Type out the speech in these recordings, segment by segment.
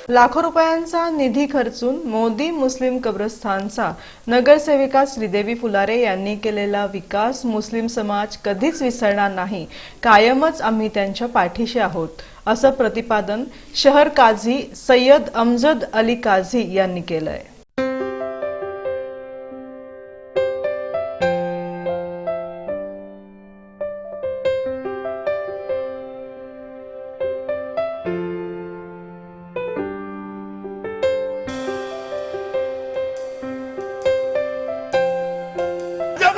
लाखो रुपयांचा निधी खर्चून मोदी मुस्लिम कब्रस्तानचा नगरसेविका श्रीदेवी फुलारे यांनी केलेला विकास मुस्लिम समाज कधीच विसरणार नाही, कायमच आम्ही त्यांच्या पाठीशी आहोत, असं प्रतिपादन शहर काझी सय्यद अमजद अली काझी यांनी केलंय।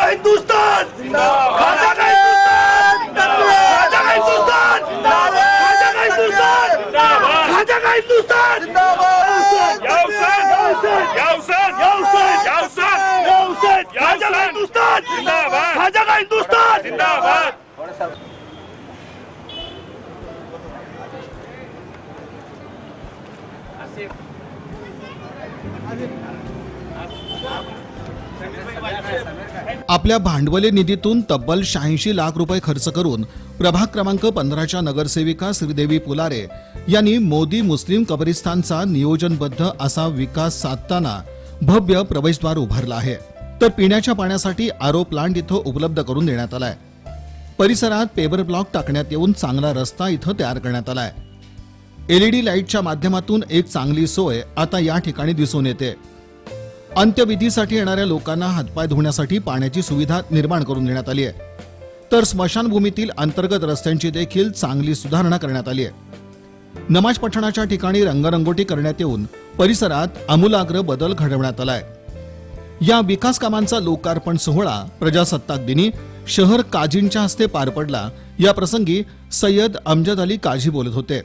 हिंदुस्तान जिंदाबाद, खाजा हिंदुस्तान जिंदाबाद, खाजा हिंदुस्तान जिंदाबाद, खाजा हिंदुस्तान जिंदाबाद। आपल्या भांडवली निधीतून तब्बल 86 लाख रुपये खर्च करून प्रभाग क्रमांक 15च्या नगरसेविका श्रीदेवी फुलारे यांनी मोदी मुस्लिम कब्रिस्तानचा नियोजनबद्ध असा विकास साधताना भव्य प्रवेशद्वार उभारला आहे। तर पिण्याच्या पाण्यासाठी आरो प्लांट इथं उपलब्ध करून देण्यात आलाय। परिसरात पेवर ब्लॉक टाकण्यात येऊन चांगला रस्ता इथं तयार करण्यात आलाय। LED लाईटच्या माध्यमातून एक चांगली सोय आता या ठिकाणी दिसून येते। अंत्यविधीसाठी येणाऱ्या लोकांना हातपाय धुण्यासाठी पाण्याची सुविधा निर्माण करून देण्यात आली आहे। तर स्मशानभूमीतील अंतर्गत रस्त्यांची देखील चांगली सुधारणा करण्यात आली आहे। नमाज पठणाच्या ठिकाणी रंगरंगोटी करण्यात येऊन परिसरात आमूलाग्र बदल घडवण्यात आलाय। या विकास कामांचा लोकार्पण सोहळा प्रजासत्ताक दिनी शहर काझींच्या हस्ते पार पडला। या प्रसंगी सय्यद अमजद अली काझी बोलत होते।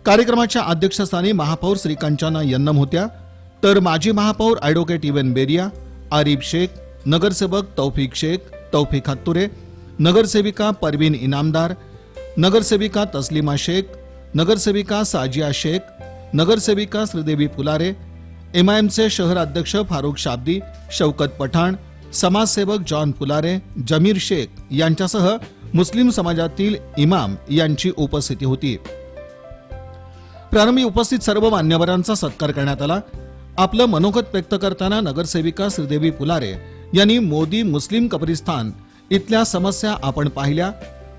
कार्यक्रमाच्या अध्यक्षस्थानी महापौर श्री कंचना यन्नम होत्या, तर माजी महापौर ॲडव्होकेट इवन बेरिया, आरिफ शेख, नगरसेवक तौफिक शेख, तौफिक हत्तुरे, नगरसेविका परवीन इनामदार, नगरसेविका तस्लिमा शेख, नगरसेविका साजिया शेख, नगरसेविका श्रीदेवी फुलारे, MIMचे शहर अध्यक्ष फारुख शाब्दी, शौकत पठाण, समाजसेवक जॉन फुलारे, जमीर शेख यांच्यासह मुस्लिम समाजातील इमाम यांची उपस्थिती होती। प्रारंभी उपस्थित सर्व मान्यवरांचा सत्कार करण्यात आला। आपलं मनोगत व्यक्त करताना नगरसेविका श्रीदेवी फुलारे यांनी मोदी मुस्लिम कब्रिस्तान इथल्या समस्या आपण पाहिल्या।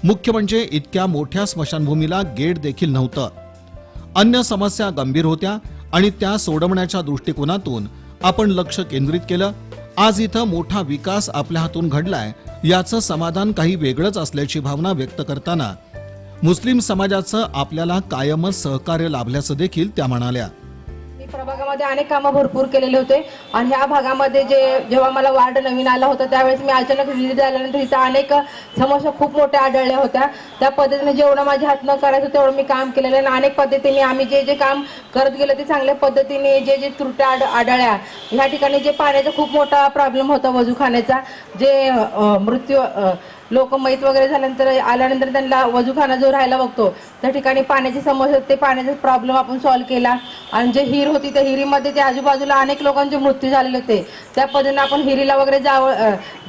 मुख्य म्हणजे इतक्या मोठ्या स्मशानभूमीला गेट देखील नव्हतं। अन्य समस्या गंभीर होत्या आणि त्या सोडवण्याच्या दृष्टिकोनातून आपण लक्ष केंद्रित केलं। आज इथं मोठा विकास आपल्या हातून घडलाय, याचं समाधान काही वेगळंच असल्याची भावना व्यक्त करताना मुस्लिम समाजाचं आपल्याला कायमच सहकार्य लाभल्याचं देखील त्या म्हणाल्या। प्रभागामध्ये अनेक कामं भरपूर केलेले होते आणि ह्या भागामध्ये जेव्हा मला वार्ड नवीन आला होता त्यावेळेस मी अचानक विजिट झाल्यानंतर इथं अनेक समस्या खूप मोठ्या आढळल्या होत्या। त्या पद्धतीने जेवढं माझ्या हातनं करायचं तेवढं मी काम केलेलं आहे आणि अनेक पद्धतीने आम्ही जे काम करत गेलो ते चांगल्या पद्धतीने जे त्रुट्या आढळल्या। ह्या ठिकाणी जे पाण्याचा खूप मोठा प्रॉब्लेम होता, वजूखान्याचा, जे मृत्यू लोक मैत वगैरे झाल्यानंतर आल्यानंतर त्यांना वजूखाना जो राहायला बघतो त्या ठिकाणी पाण्याची समस्या, ते पाण्याचा प्रॉब्लेम आपण सॉल्व्ह केला। आणि जे हिर होती त्या हिरीमध्ये ते आजूबाजूला अनेक लोकांचे मृत्यू झालेले होते, त्या पद्धतीने आपण हिरीला वगैरे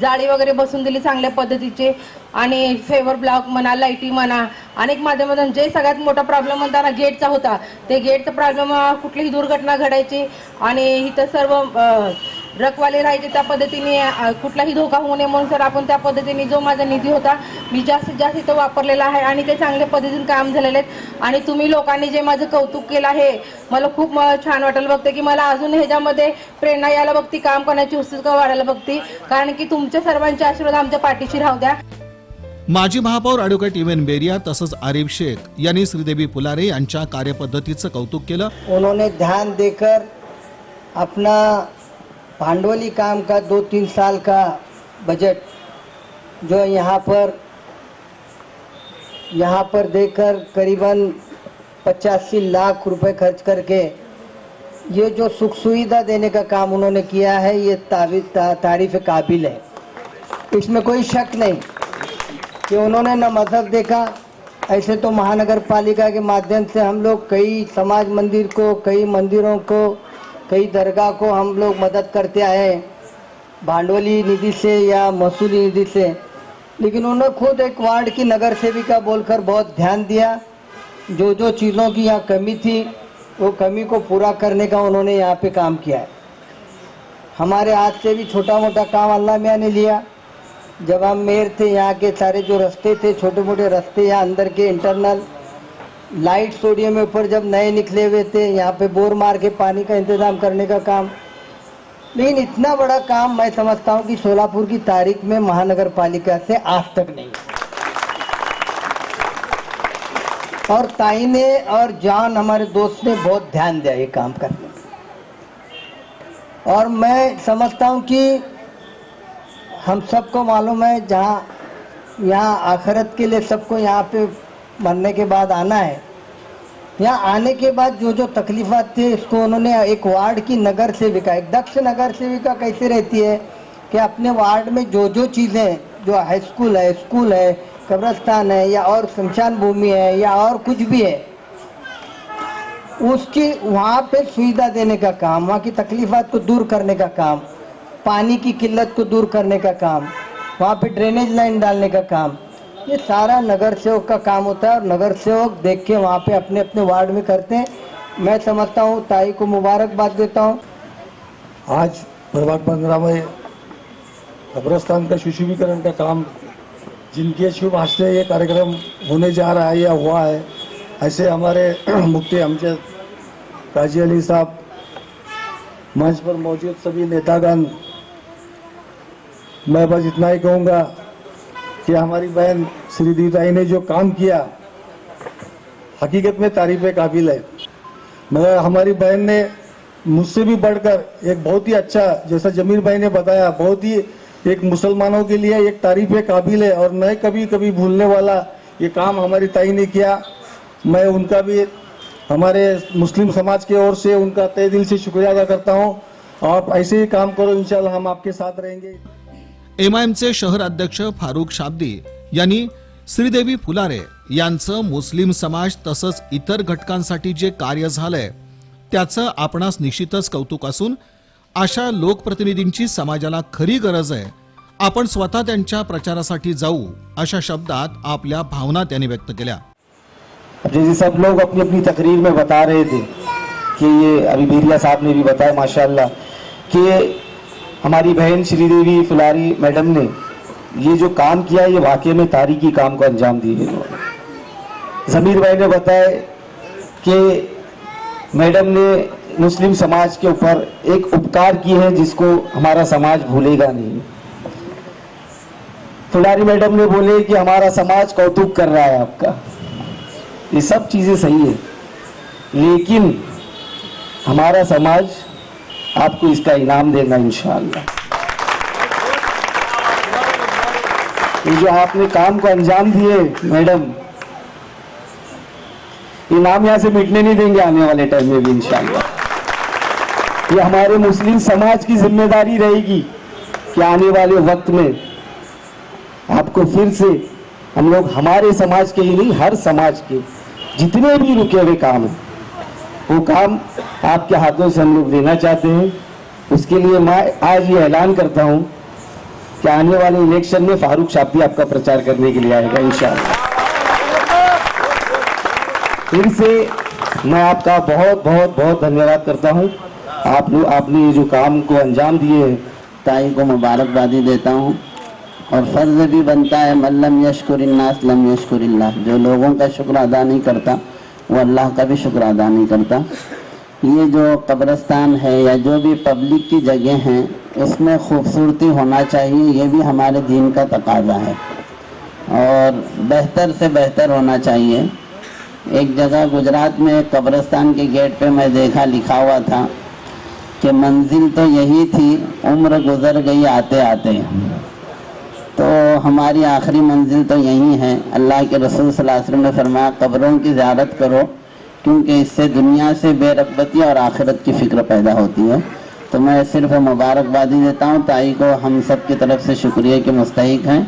जाळी वगैरे बसून दिली चांगल्या पद्धतीचे। आणि फेवर ब्लॉक म्हणा, लाईटी म्हणा, अनेक माध्यमातून जे सगळ्यात मोठा प्रॉब्लेम म्हणताना गेटचा होता, ते गेटचा प्रॉब्लेम कुठलीही दुर्घटना घडायची आणि इथं सर्व रखवाले राहायचे, त्या पद्धतीने कुठलाही धोका होऊ नये म्हणून सर आपण त्या पद्धतीने जो माझा निधी होता मी जास्तीत जास्त इथं वापरलेला आहे आणि ते चांगल्या पद्धतीने काम झालेले आहेत। आणि तुम्ही लोकांनी जे माझं कौतुक केलं आहे मला खूप छान वाटायला बघते की मला अजून ह्याच्यामध्ये प्रेरणा यायला बघती, काम करण्याची उत्सुकता वाढायला बघती, कारण की तुमच्या सर्वांचे आशीर्वाद आमच्या पाठीशी राहू द्या। माजी महापौर ॲडव्होकेट इवन बेरिया तसंच आरिफ शेख यांनी श्रीदेवी फुलारे यांच्या कार्यपद्धतीचं कौतुक केलं। उन्होंने ध्यान देकर अपना भांडवली काम का 2-3 साल का बजट जो यहाँ पर देकर करीबन 85 लाख रुपए खर्च करके ये जो सुख सुविधा देने का काम उन्होंने किया है, ये तारीफ काबिल है। इसमें कोई शक नहीं कि उन्होंने न मजहब देखा। ऐसे तो महानगर पालिका के माध्यम से हम लोग कई समाज मंदिर को, कई मंदिरों को, कई दरगाह को हम लोग मदद करते आए हैं, भांडवली निधि से या महसूली निधि से। लेकिन उन्होंने खुद एक वार्ड की नगर सेविका बोलकर बहुत ध्यान दिया। जो चीज़ों की यहाँ कमी थी वो कमी को पूरा करने का उन्होंने यहाँ पे काम किया है। हमारे हाथ से भी छोटा मोटा काम अल्लाह मियाँ ने लिया। जब हम मेयर थे, यहाँ के सारे जो रास्ते थे, छोटे मोटे रास्ते यहाँ अंदर के इंटरनल लाइट सोडियम में ऊपर जब नए निकले हुए थे, यहाँ पे बोर मार के पानी का इंतज़ाम करने का काम। लेकिन इतना बड़ा काम मैं समझता हूँ कि सोलापुर की तारीख में महानगर पालिका से आज तक नहीं। और ताई ने और जान हमारे दोस्त ने बहुत ध्यान दिया ये काम करने में। और मैं समझता हूँ कि हम सबको मालूम है, जहाँ यहाँ आखिरत के लिए सबको यहाँ पे मरने के बाद आना है। यहाँ आने के बाद जो जो तकलीफात थी, इसको उन्होंने एक वार्ड की नगर सेविका, एक दक्ष नगर सेविका कैसे रहती है कि अपने वार्ड में जो जो चीज़ें, जो हाई स्कूल है, स्कूल है, कब्रस्तान है, या और शमशान भूमि है, या और कुछ भी है, उसकी वहाँ पे सुविधा देने का काम, वहाँ की तकलीफात को दूर करने का काम, पानी की किल्लत को दूर करने का काम, वहाँ पे ड्रेनेज लाइन डालने का काम, ये सारा नगर सेवक का काम होता है। और नगर सेवक देख के वहाँ पे अपने अपने वार्ड में करते हैं। मैं समझता हूँ, ताई को मुबारकबाद देता हूँ। आज प्रभाग 15 में कब्रस्तान का सुशोभीकरण का काम, जिनके शुभ हस्ते ये कार्यक्रम होने जा रहा है या हुआ है, ऐसे हमारे मुफ्ती अमजद काजी अली साहब, मंच पर मौजूद सभी नेतागण, मैं बस इतना ही कहूँगा कि हमारी बहन श्रीदेवी ताई ने जो काम किया हकीकत में तारीफ़ काबिल है। मगर हमारी बहन ने मुझसे भी बढ़कर एक बहुत ही अच्छा, जैसा जमीर भाई ने बताया, बहुत ही एक मुसलमानों के लिए एक तारीफ़ काबिल है और न कभी कभी भूलने वाला ये काम हमारी ताई ने किया। मैं उनका भी, हमारे मुस्लिम समाज की ओर से उनका तहे दिल से शुक्रिया अदा करता हूँ। आप ऐसे ही काम करो, इंशाल्लाह हम आपके साथ रहेंगे। एमआयएमचे शहर अध्यक्ष फारुख शाब्दी यांनी श्रीदेवी फुलारे यांचं मुस्लिम समाज तसंच इतर घटकांसाठी जे कार्य झालंय त्याचं आपणास निश्चितच कौतुक असून अशा लोकप्रतिनिधींची समाजाला खरी गरज आहे। आपण स्वतः त्यांच्या प्रचारासाठी जाऊ, अशा शब्दात आपल्या भावना त्यांनी व्यक्त केल्या। जैसे सब लोग अपनी अपनी तकरीर में बता रहे थे कि ये अभी बीरिया साहब ने भी बताया माशाल्लाह कि हमारी बहन श्रीदेवी फुलारी मैडम ने ये जो काम किया, ये वाकई में तारीखी काम को अंजाम दिए। जमीर भाई ने बताया कि मैडम ने मुस्लिम समाज के ऊपर एक उपकार किए हैं जिसको हमारा समाज भूलेगा नहीं। फुलारी मैडम ने बोले कि हमारा समाज कौतुक कर रहा है आपका, ये सब चीज़ें सही है, लेकिन हमारा समाज आपको इसका इनाम देगा इंशाअल्लाह। ये जो आपने काम को अंजाम दिए मैडम, इनाम यहाँ से मिटने नहीं देंगे आने वाले टाइम में भी इंशाअल्लाह। ये हमारे मुस्लिम समाज की जिम्मेदारी रहेगी कि आने वाले वक्त में आपको फिर से हम लोग, हमारे समाज के ही नहीं, हर समाज के जितने भी रुके हुए काम हैं, वो काम आपके हाथों से हम लोग देना चाहते हैं। उसके लिए मैं आज ये ऐलान करता हूँ कि आने वाले इलेक्शन में फारूक शाब्दी आपका प्रचार करने के लिए आएगा इंशाअल्लाह। फिर से मैं आपका बहुत बहुत बहुत धन्यवाद करता हूँ। आपने ये जो काम को अंजाम दिए हैं, ताई को मुबारकबादी देता हूँ। और फ़र्ज़ भी बनता है, मल्लम यशकुरिन्नास लम यशकुरिल्लाह, जो लोगों का शुक्र अदा नहीं करता वो अल्लाह का भी शुक्र अदा नहीं करता। ये जो कब्रिस्तान है या जो भी पब्लिक की जगह हैं, उसमें खूबसूरती होना चाहिए, ये भी हमारे दीन का तकाज़ा है और बेहतर से बेहतर होना चाहिए। एक जगह गुजरात में एक कब्रिस्तान के गेट पे मैं देखा, लिखा हुआ था कि मंजिल तो यही थी, उम्र गुजर गई आते आते। तो हमारी आखिरी मंजिल तो यही है। अल्लाह के रसूल सल्लल्लाहु अलैहि वसल्लम ने फरमाया, कब्रों की ज़ियारत करो क्योंकि इससे दुनिया से बेरग़बती और आखिरत की फ़िक्र पैदा होती है। तो मैं सिर्फ मुबारकबादी देता हूँ ताई को, हम सब की तरफ से शुक्रिया के मुस्तहिक हैं।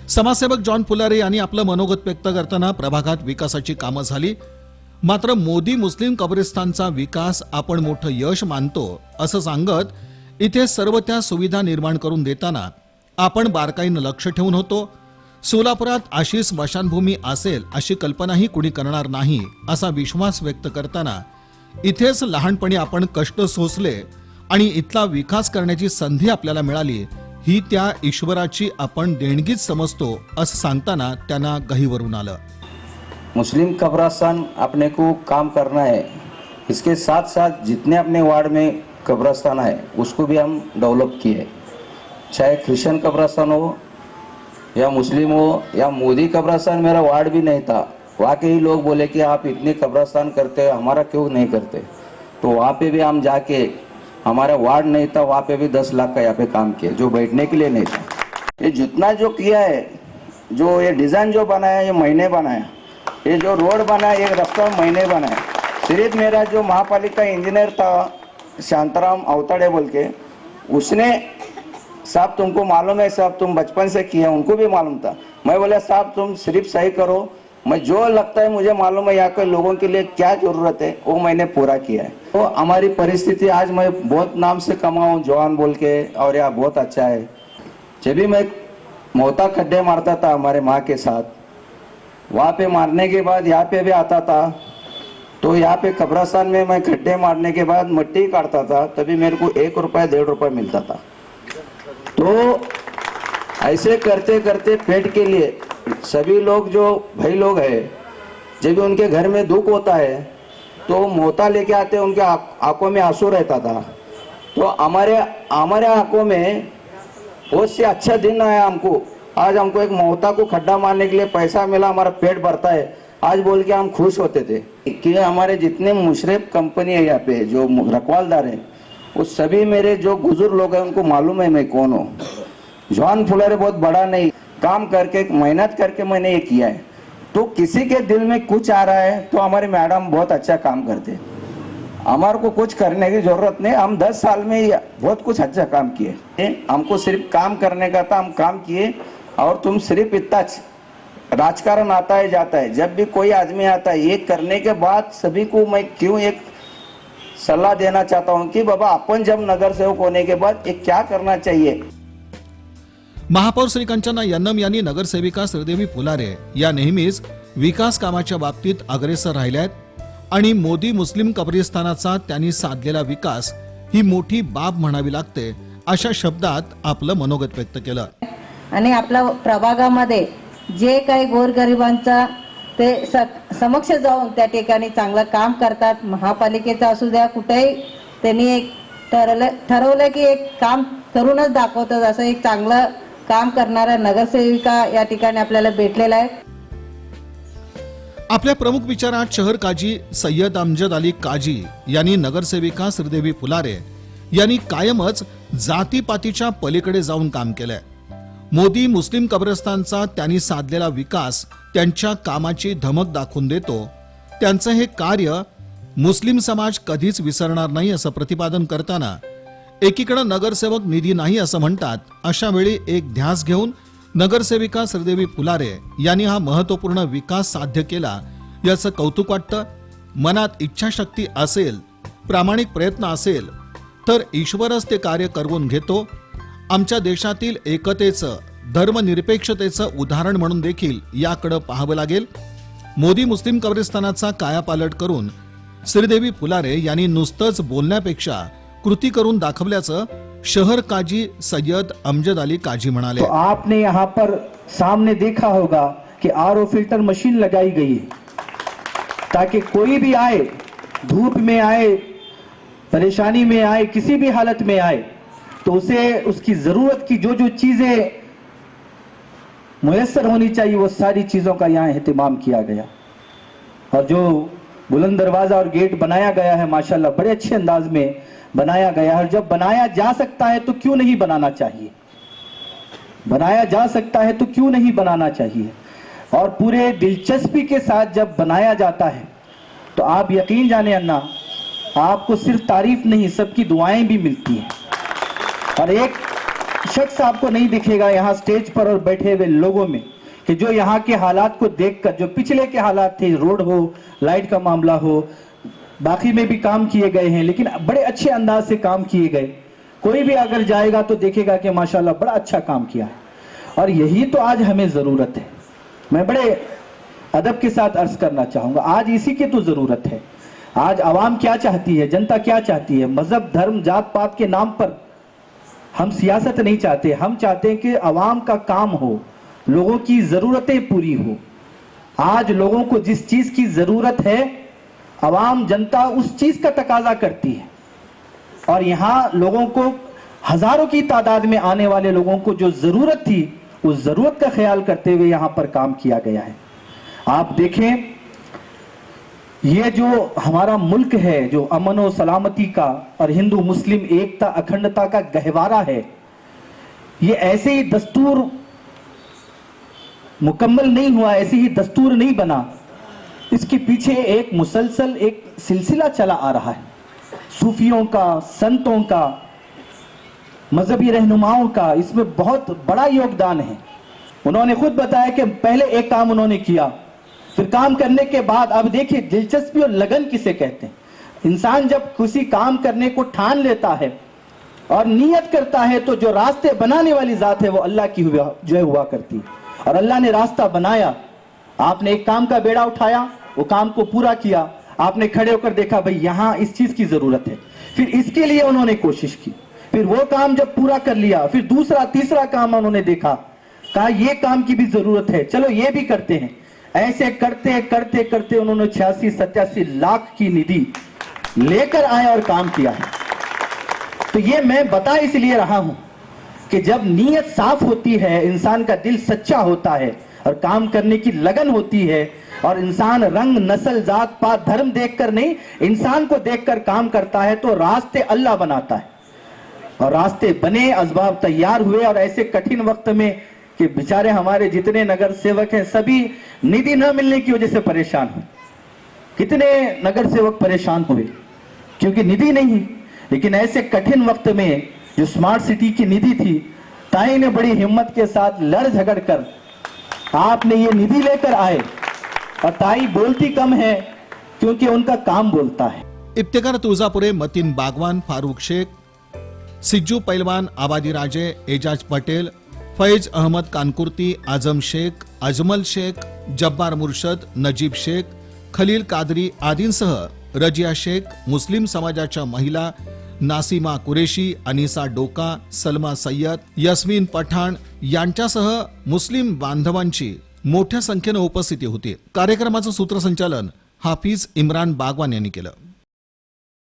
समाजसेवक जॉन फुलारे यांनी आपलं मनोगत व्यक्त करताना प्रभागात विकासाची कामं झाली, मात्र मोदी मुस्लिम कब्रिस्तानचा विकास आपण मोठं यश मानतो असं सांगत इथे सर्व त्या सुविधा निर्माण करून देताना आपण बारकाईनं लक्ष ठेवून होतो, सोलापुरात अशी स्मशानभूमी असेल अशी कल्पनाही कुणी करणार नाही असा विश्वास व्यक्त करताना इथेच लहानपणी आपण कष्ट सोसले आणि इथला विकास करण्याची संधी आपल्याला मिळाली ही त्या ईश्वराची आपण देणगीच समजतो असं सांगताना त्यांना गहीवरून आलं. मुस्लिम कब्रिस्तान अपने को काम करना है, इसके साथ साथ जितने अपने वार्ड में कब्रिस्तान है उसको भी हम डेवलप किए, चाहे क्रिश्चियन कब्रिस्तान हो या मुस्लिम हो या मोदी कब्रिस्तान मेरा वार्ड भी नहीं था, वहाँ के ही लोग बोले कि आप इतने कब्रिस्तान करते हो हमारा क्यों नहीं करते, तो वहाँ पे भी हम जाके हमारा वार्ड नहीं था वहाँ पे भी 10 लाख का यहाँ पे काम किया जो बैठने के लिए नहीं था. ये जितना जो किया है, जो ये डिज़ाइन जो बनाया ये महीने बनाया, ये जो रोड बनाया ये रास्ता महीने बनाया. सिर्फ मेरा जो महापालिका इंजीनियर था शांताराम अवताड़े बोल के, उसने साहब तुमको मालूम है साहब तुम बचपन से किए, उनको भी मालूम था. मैं बोला साहब तुम सिर्फ सही करो, मैं जो लगता है मुझे मालूम है यहाँ के लोगों के लिए क्या जरूरत है वो मैंने पूरा किया है. तो हमारी परिस्थिति आज मैं बहुत नाम से कमाऊँ जवान बोल के और यहाँ बहुत अच्छा है. जब भी मैं मोहता खड्डे मारता था हमारे माँ के साथ, वहाँ पे मारने के बाद यहाँ पे भी आता था, तो यहाँ पे कब्रिस्तान में मैं खड्डे मारने के बाद मिट्टी काटता था, तभी मेरे को 1 रुपया 1.5 रुपया मिलता था. तो ऐसे करते करते पेट के लिए सभी लोग जो भाई लोग हैं, जब उनके घर में दुख होता है तो मोहता लेके आते, उनके आंखों में आंसू रहता था. तो हमारे आंखों में बहुत से अच्छा दिन आया हमको. आज हमको एक मोहता को खड्डा मारने के लिए पैसा मिला, हमारा पेट भरता है आज बोल के हम खुश होते थे कि हमारे जितने मुशरफ कंपनी है यहाँ पे जो रखवालदार हैं वो सभी मेरे जो बुजुर्ग लोग हैं उनको मालूम है मैं कौन हूँ. जवान फुलारे बहुत बड़ा नहीं, काम करके मेहनत करके मैंने ये किया है. तो किसी के दिल में कुछ आ रहा है तो हमारे मैडम बहुत अच्छा काम करते, हमारे को कुछ करने की जरूरत नहीं. हम 10 साल में बहुत कुछ अच्छा काम किए, हमको सिर्फ काम करने का था, हम काम किए. और तुम सिर्फ इतना राजकारण आता है जाता है, जब भी कोई आदमी आता है ये करने के बाद सभी को मैं क्यों एक सलाह देना चाहता हूँ कि बाबा अपन जब नगर सेवक होने के बाद ये क्या करना चाहिए. महापौर श्री कंचना यन्नम यांनी नगरसेविका श्रीदेवी फुलारे या नेहमीच विकास कामाच्या बाबतीत अग्रेसर राहिल्या आहेत आणि मोदी मुस्लिम कब्रिस्तानाचा त्यांनी साधलेला विकास ही मोठी बाब म्हणावी लागते अशा शब्दात आपलं मनोगत व्यक्त केलं. आणि आपल्या प्रभागामध्ये जे काही गोरगरिबांचा ते समक्ष जाऊन त्या ठिकाणी चांगलं काम करतात. महापालिकेचा असू द्या कुठेही त्यांनी एक ठरवलं की एक काम करूनच दाखवतात, असं एक चांगलं काम करणारा नगरसेविका या ठिकाणी आपल्याला भेटलेला आहे. आपल्या प्रमुख विचारात शहर काजी सय्यद अमजद अली काजी यांनी नगरसेविका श्रीदेवी फुलारे यांनी कायमच जातीपातीच्या पलीकडे जाऊन काम केलंय. मोदी मुस्लिम कब्रिस्तानचा त्यांनी साधलेला विकास त्यांच्या कामाची धमक दाखवून देतो. त्यांचं हे कार्य मुस्लिम समाज कधीच विसरणार नाही असं प्रतिपादन करताना एकीकडे नगरसेवक निधी नाही असं म्हणतात, अशा वेळी एक ध्यास घेऊन नगरसेविका श्रीदेवी फुलारे यांनी हा महत्त्वपूर्ण विकास साध्य केला याचं कौतुक वाटतं. मनात इच्छाशक्ती असेल, प्रामाणिक प्रयत्न असेल तर ईश्वरच ते कार्य करवून घेतो. आमच्या देशातील एकतेचं, धर्मनिरपेक्षतेचं उदाहरण म्हणून देखील याकडे पाहावं लागेल. मोदी मुस्लिम कब्रिस्तानाचा कायापालट करून श्रीदेवी फुलारे यांनी नुसतंच बोलण्यापेक्षा कृती करून दाखवल्याचं शहर काजी सय्यद अमजद अली काजी म्हणाले. तो आपने यहाँ पर सामने देखा होगा कि आरओ फिल्टर मशीन लगाई गई है ताकि कोई भी आए, धूप में आए, परेशानी में आए, किसी भी हालत में आए तो उसे उसकी जरूरत की जो जो चीजें मुयस्सर होनी चाहिए वो सारी चीजों का यहाँ एहतमाम किया गया. और जो बुलंद दरवाजा और गेट बनाया गया है माशाल्लाह बड़े अच्छे अंदाज में बनाया गया है. और जब बनाया जा सकता है तो क्यों नहीं बनाना चाहिए, बनाया जा सकता है तो क्यों नहीं बनाना चाहिए. और पूरे दिलचस्पी के साथ जब बनाया जाता है तो आप यकीन जाने अन्ना, आपको सिर्फ तारीफ नहीं सबकी दुआएं भी मिलती हैं. और एक शख्स आपको नहीं दिखेगा यहाँ स्टेज पर और बैठे हुए लोगों में कि जो यहाँ के हालात को देखकर, जो पिछले के हालात थे, रोड हो, लाइट का मामला हो, बाकी में भी काम किए गए हैं लेकिन बड़े अच्छे अंदाज से काम किए गए. कोई भी अगर जाएगा तो देखेगा कि माशाल्लाह बड़ा अच्छा काम किया है. और यही तो आज हमें ज़रूरत है। मैं बड़े अदब के साथ अर्ज करना चाहूँगा, आज इसी की तो ज़रूरत है। आज आवाम क्या चाहती है, जनता क्या चाहती है? मज़हब, धर्म, जात पात के नाम पर हम सियासत नहीं चाहते। हम चाहते हैं कि आवाम का काम हो, लोगों की ज़रूरतें पूरी हो। आज लोगों को जिस चीज़ की ज़रूरत है, आवाम, जनता उस चीज़ का तकाजा करती है। और यहाँ लोगों को, हज़ारों की तादाद में आने वाले लोगों को जो ज़रूरत थी, उस ज़रूरत का ख्याल करते हुए यहाँ पर काम किया गया है। आप देखें, ये जो हमारा मुल्क है, जो अमन और सलामती का और हिंदू मुस्लिम एकता अखंडता का गहवारा है, ये ऐसे ही दस्तूर मुकम्मल नहीं हुआ, ऐसे ही दस्तूर नहीं बना। इसके पीछे एक मुसलसल एक सिलसिला चला आ रहा है, सूफियों का, संतों का, मजहबी रहनुमाओं का। इसमें बहुत बड़ा योगदान है। उन्होंने खुद बताया कि पहले एक काम उन्होंने किया, फिर काम करने के बाद, अब देखिए दिलचस्पी और लगन किसे कहते हैं। इंसान जब किसी काम करने को ठान लेता है और नियत करता है, तो जो रास्ते बनाने वाली जात है वो अल्लाह की जो हुआ करती है। और अल्लाह ने रास्ता बनाया। आपने एक काम का बेड़ा उठाया, वो काम को पूरा किया, आपने खड़े होकर देखा भाई यहाँ इस चीज की जरूरत है, फिर इसके लिए उन्होंने कोशिश की, फिर वो काम जब पूरा कर लिया, फिर दूसरा तीसरा काम उन्होंने देखा, कहा ये काम की भी जरूरत है, चलो ये भी करते हैं। ऐसे करते करते करते उन्होंने 86-87 लाख की निधि लेकर आए और काम किया है। तो ये मैं बता इसलिए रहा हूं कि जब नीयत साफ होती है, इंसान का दिल सच्चा होता है और काम करने की लगन होती है, और इंसान रंग, नस्ल, जात पात, धर्म देखकर नहीं, इंसान को देखकर काम करता है, तो रास्ते अल्लाह बनाता है। और रास्ते बने, असबाब तैयार हुए। और ऐसे कठिन वक्त में कि बेचारे हमारे जितने नगर सेवक हैं, सभी निधि न मिलने की वजह से परेशान हुए। कितने नगर सेवक परेशान हुए क्योंकि निधि नहीं। लेकिन ऐसे कठिन वक्त में जो स्मार्ट सिटी की निधि थी, ताई ने बड़ी हिम्मत के साथ लड़ झगड़ कर आपने ये निधि लेकर आए। और ताई बोलती कम है क्योंकि उनका काम बोलता है। इफ्तिकार तुळजापुरे, मतीन बागवान, फारूक शेख, सिज्जू पैलवान, आबादी राजे, एजाज पटेल, फैज अहमद कानकुर्ती, आजम शेख, अजमल शेख, जब्बार मुर्शद, नजीब शेख, खलील कादरी आदींसह रजिया शेख, मुस्लिम समाजाच्या महिला नासिमा कुरेशी, अनिसा डोका, सलमा सय्यद, यस्मीन पठाण यांच्यासह मुस्लिम बांधवांची मोठ्या संख्येने उपस्थिती होती। कार्यक्रमाचं सूत्रसंचालन हाफिज इम्रान बागवान यांनी केलं।